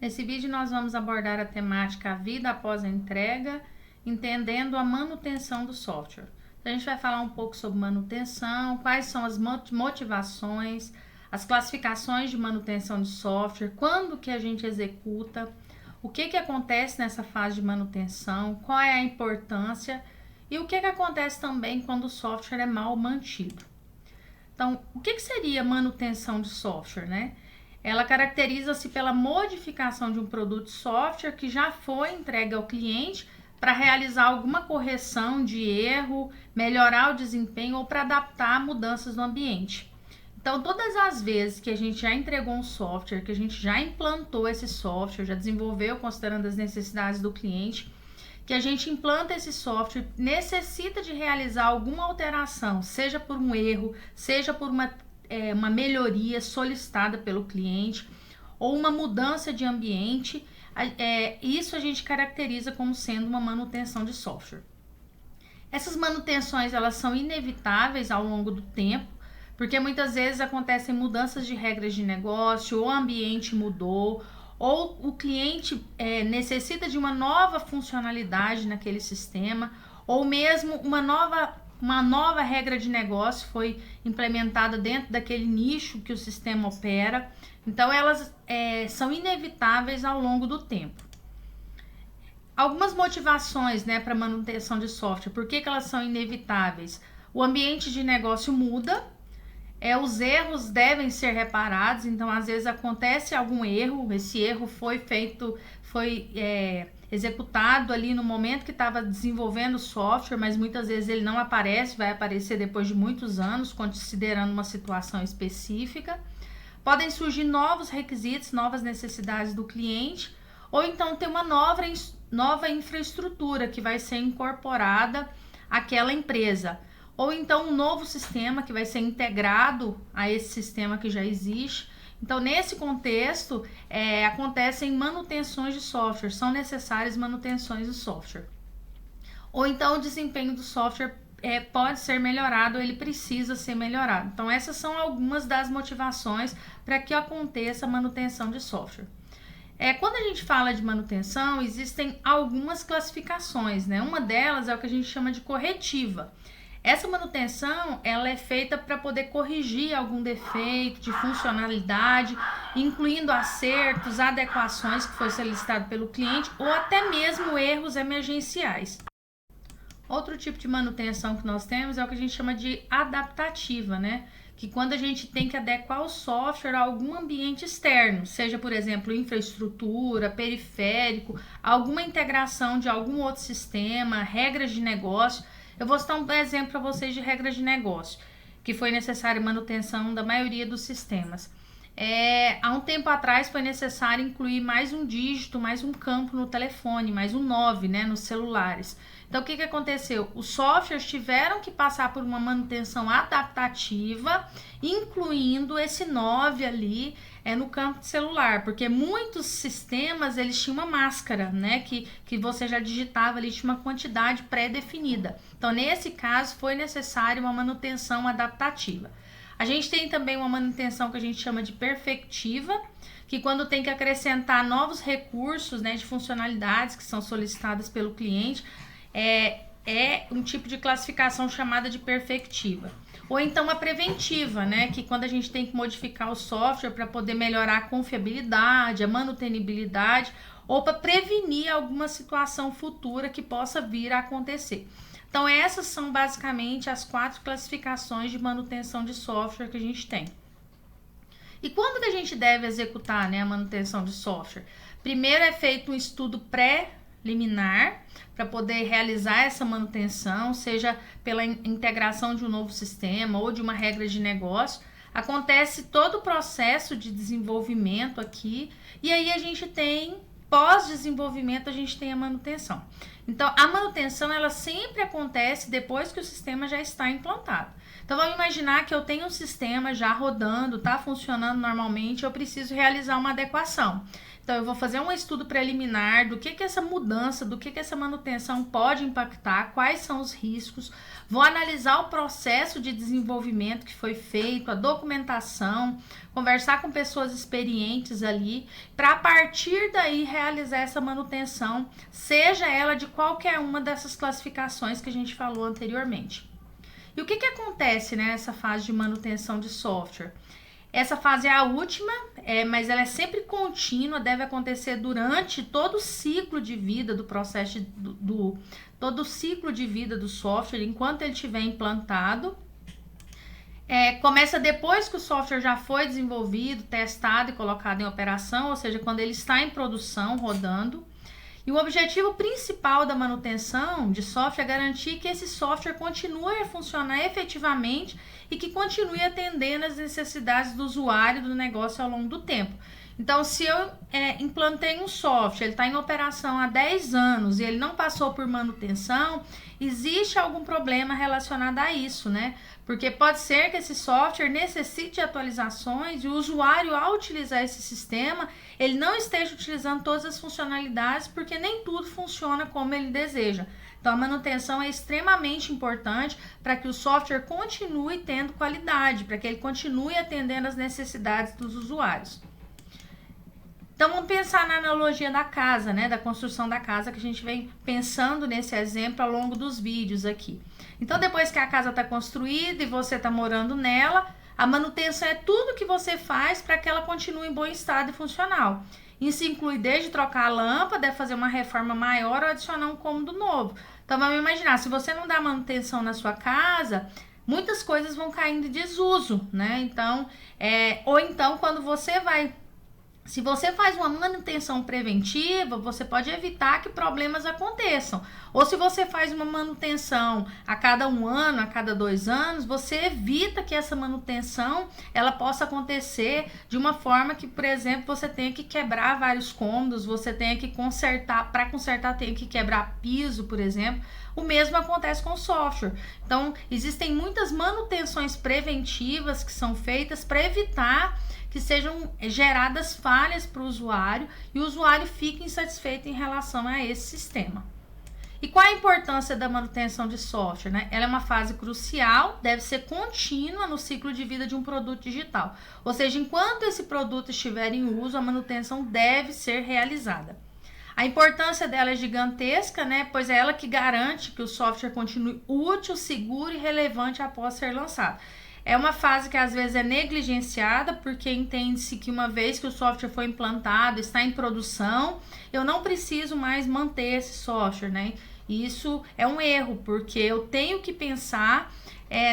Nesse vídeo nós vamos abordar a temática a vida após a entrega, entendendo a manutenção do software. Então, a gente vai falar um pouco sobre manutenção, quais são as motivações, as classificações de manutenção de software, quando que a gente executa, o que acontece nessa fase de manutenção, qual é a importância e o que acontece também quando o software é mal mantido. Então, o que seria manutenção de software, né? Ela caracteriza-se pela modificação de um produto de software que já foi entregue ao cliente para realizar alguma correção de erro, melhorar o desempenho ou para adaptar mudanças no ambiente. Então, todas as vezes que a gente já entregou um software, que a gente já implantou esse software, já desenvolveu considerando as necessidades do cliente, que a gente implanta esse software, necessita de realizar alguma alteração, seja por um erro, seja por uma melhoria solicitada pelo cliente ou uma mudança de ambiente, isso a gente caracteriza como sendo uma manutenção de software. Essas manutenções elas são inevitáveis ao longo do tempo, porque muitas vezes acontecem mudanças de regras de negócio, ou o ambiente mudou, ou o cliente necessita de uma nova funcionalidade naquele sistema, ou mesmo uma nova regra de negócio foi implementada dentro daquele nicho que o sistema opera. Então, elas são inevitáveis ao longo do tempo. Algumas motivações, para manutenção de software. Por que elas são inevitáveis? O ambiente de negócio muda, os erros devem ser reparados, então às vezes acontece algum erro, esse erro foi executado ali no momento que estava desenvolvendo o software, mas muitas vezes ele não aparece, vai aparecer depois de muitos anos, considerando uma situação específica. Podem surgir novos requisitos, novas necessidades do cliente, ou então ter uma nova infraestrutura que vai ser incorporada àquela empresa. Ou então um novo sistema que vai ser integrado a esse sistema que já existe. Então, nesse contexto, acontecem manutenções de software, são necessárias manutenções de software. Ou então o desempenho do software pode ser melhorado, ele precisa ser melhorado. Então, essas são algumas das motivações para que aconteça a manutenção de software. Quando a gente fala de manutenção, existem algumas classificações, né? Uma delas é o que a gente chama de corretiva. Essa manutenção ela é feita para poder corrigir algum defeito de funcionalidade, incluindo acertos, adequações que foi solicitado pelo cliente ou até mesmo erros emergenciais. Outro tipo de manutenção que nós temos é o que a gente chama de adaptativa, né? Que quando a gente tem que adequar o software a algum ambiente externo, seja, por exemplo, infraestrutura, periférico, alguma integração de algum outro sistema, regras de negócio. Eu vou citar um exemplo para vocês de regras de negócio, que foi necessária manutenção da maioria dos sistemas. Há um tempo atrás foi necessário incluir mais um dígito, mais um campo no telefone, mais um 9, nos celulares. Então, o que aconteceu? Os softwares tiveram que passar por uma manutenção adaptativa, incluindo esse 9 ali no campo de celular, porque muitos sistemas, eles tinham uma máscara, que você já digitava ali, tinha uma quantidade pré-definida. Então, nesse caso, foi necessário uma manutenção adaptativa. A gente tem também uma manutenção que a gente chama de perfectiva, que quando tem que acrescentar novos recursos, de funcionalidades que são solicitadas pelo cliente, é um tipo de classificação chamada de perfectiva. Ou então a preventiva, que quando a gente tem que modificar o software para poder melhorar a confiabilidade, a manutenibilidade, ou para prevenir alguma situação futura que possa vir a acontecer. Então, essas são basicamente as 4 classificações de manutenção de software que a gente tem. E quando que a gente deve executar a manutenção de software? Primeiro é feito um estudo preliminar para poder realizar essa manutenção, seja pela integração de um novo sistema ou de uma regra de negócio. Acontece todo o processo de desenvolvimento aqui e aí a gente tem, pós-desenvolvimento, a gente tem a manutenção. Então, a manutenção, ela sempre acontece depois que o sistema já está implantado. Então, vamos imaginar que eu tenho um sistema já rodando, está funcionando normalmente, eu preciso realizar uma adequação. Então, eu vou fazer um estudo preliminar do que essa mudança, do que essa manutenção pode impactar, quais são os riscos. Vou analisar o processo de desenvolvimento que foi feito, a documentação, conversar com pessoas experientes ali, para a partir daí realizar essa manutenção, seja ela de qualquer uma dessas classificações que a gente falou anteriormente. E o que acontece nessa fase de manutenção de software? Essa fase é a última, mas ela é sempre contínua, deve acontecer durante todo o ciclo de vida do processo, todo o ciclo de vida do software, enquanto ele estiver implantado. Começa depois que o software já foi desenvolvido, testado e colocado em operação, ou seja, quando ele está em produção, rodando. E o objetivo principal da manutenção de software é garantir que esse software continue a funcionar efetivamente e que continue atendendo às necessidades do usuário do negócio ao longo do tempo. Então, se eu implantei um software, ele está em operação há 10 anos e ele não passou por manutenção, existe algum problema relacionado a isso, né? Porque pode ser que esse software necessite de atualizações e o usuário, ao utilizar esse sistema, ele não esteja utilizando todas as funcionalidades porque nem tudo funciona como ele deseja. Então, a manutenção é extremamente importante para que o software continue tendo qualidade, para que ele continue atendendo às necessidades dos usuários. Então, vamos pensar na analogia da casa, né? Da construção da casa, que a gente vem pensando nesse exemplo ao longo dos vídeos aqui. Então, depois que a casa está construída e você está morando nela, a manutenção é tudo que você faz para que ela continue em bom estado e funcional. Isso inclui desde trocar a lâmpada, fazer uma reforma maior ou adicionar um cômodo novo. Então, vamos imaginar, se você não dá manutenção na sua casa, muitas coisas vão caindo em desuso, né? Então, ou então, quando você vai... Se você faz uma manutenção preventiva, você pode evitar que problemas aconteçam. Ou se você faz uma manutenção a cada 1 ano, a cada 2 anos, você evita que essa manutenção ela possa acontecer de uma forma que, por exemplo, você tenha que quebrar vários cômodos, você tenha que consertar, para consertar tenha que quebrar piso, por exemplo. O mesmo acontece com o software. Então, existem muitas manutenções preventivas que são feitas para evitar que sejam geradas falhas para o usuário e o usuário fique insatisfeito em relação a esse sistema. E qual a importância da manutenção de software, né? Ela é uma fase crucial, deve ser contínua no ciclo de vida de um produto digital. Ou seja, enquanto esse produto estiver em uso, a manutenção deve ser realizada. A importância dela é gigantesca, né? Pois é ela que garante que o software continue útil, seguro e relevante após ser lançado. É uma fase que às vezes é negligenciada, porque entende-se que uma vez que o software foi implantado, está em produção, eu não preciso mais manter esse software, né? E isso é um erro, porque eu tenho que pensar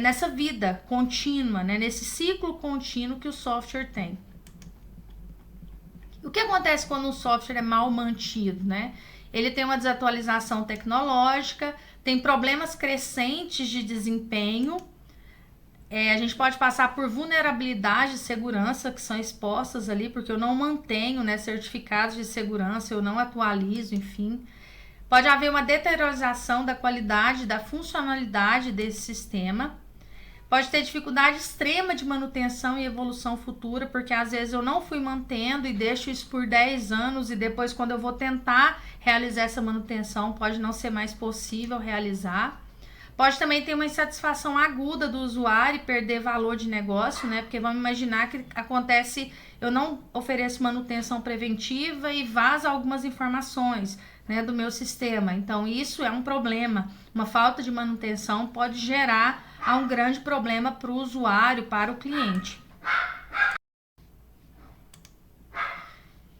nessa vida contínua, né? Nesse ciclo contínuo que o software tem. O que acontece quando um software é mal mantido, né? Ele tem uma desatualização tecnológica, tem problemas crescentes de desempenho. A gente pode passar por vulnerabilidades de segurança que são expostas ali, porque eu não mantenho, né, certificados de segurança, eu não atualizo, enfim. Pode haver uma deteriorização da qualidade, da funcionalidade desse sistema. Pode ter dificuldade extrema de manutenção e evolução futura, porque às vezes eu não fui mantendo e deixo isso por 10 anos e depois quando eu vou tentar realizar essa manutenção, pode não ser mais possível realizar. Pode também ter uma insatisfação aguda do usuário e perder valor de negócio, né? Porque vamos imaginar que acontece, eu não ofereço manutenção preventiva e vaza algumas informações, né, do meu sistema. Então, isso é um problema. Uma falta de manutenção pode gerar um grande problema para o usuário, para o cliente.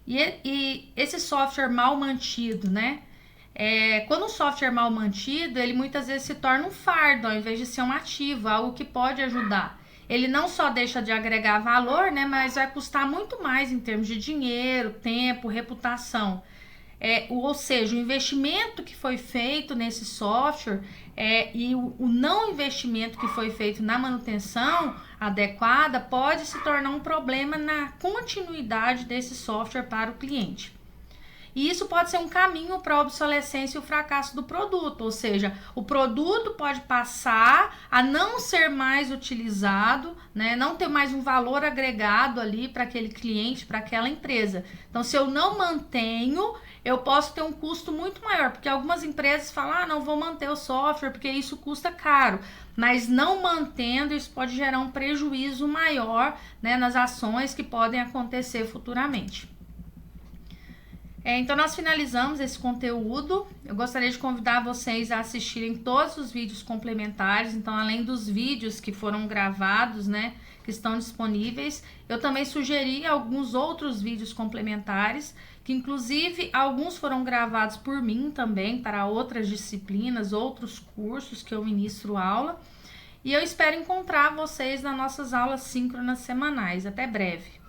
E esse software mal mantido, né? Quando o software é mal mantido, ele muitas vezes se torna um fardo, ao invés de ser um ativo, algo que pode ajudar. Ele não só deixa de agregar valor, né, mas vai custar muito mais em termos de dinheiro, tempo, reputação. Ou seja, o investimento que foi feito nesse software e o não investimento que foi feito na manutenção adequada pode se tornar um problema na continuidade desse software para o cliente. E isso pode ser um caminho para a obsolescência e o fracasso do produto, ou seja, o produto pode passar a não ser mais utilizado, né, não ter mais um valor agregado ali para aquele cliente, para aquela empresa. Então, se eu não mantenho, eu posso ter um custo muito maior, porque algumas empresas falam, não vou manter o software porque isso custa caro, mas não mantendo, isso pode gerar um prejuízo maior, né, nas ações que podem acontecer futuramente. Então, nós finalizamos esse conteúdo. Eu gostaria de convidar vocês a assistirem todos os vídeos complementares. Então, além dos vídeos que foram gravados, né, que estão disponíveis, eu também sugeri alguns outros vídeos complementares, que inclusive alguns foram gravados por mim também, para outras disciplinas, outros cursos que eu ministro aula. E eu espero encontrar vocês nas nossas aulas síncronas semanais. Até breve!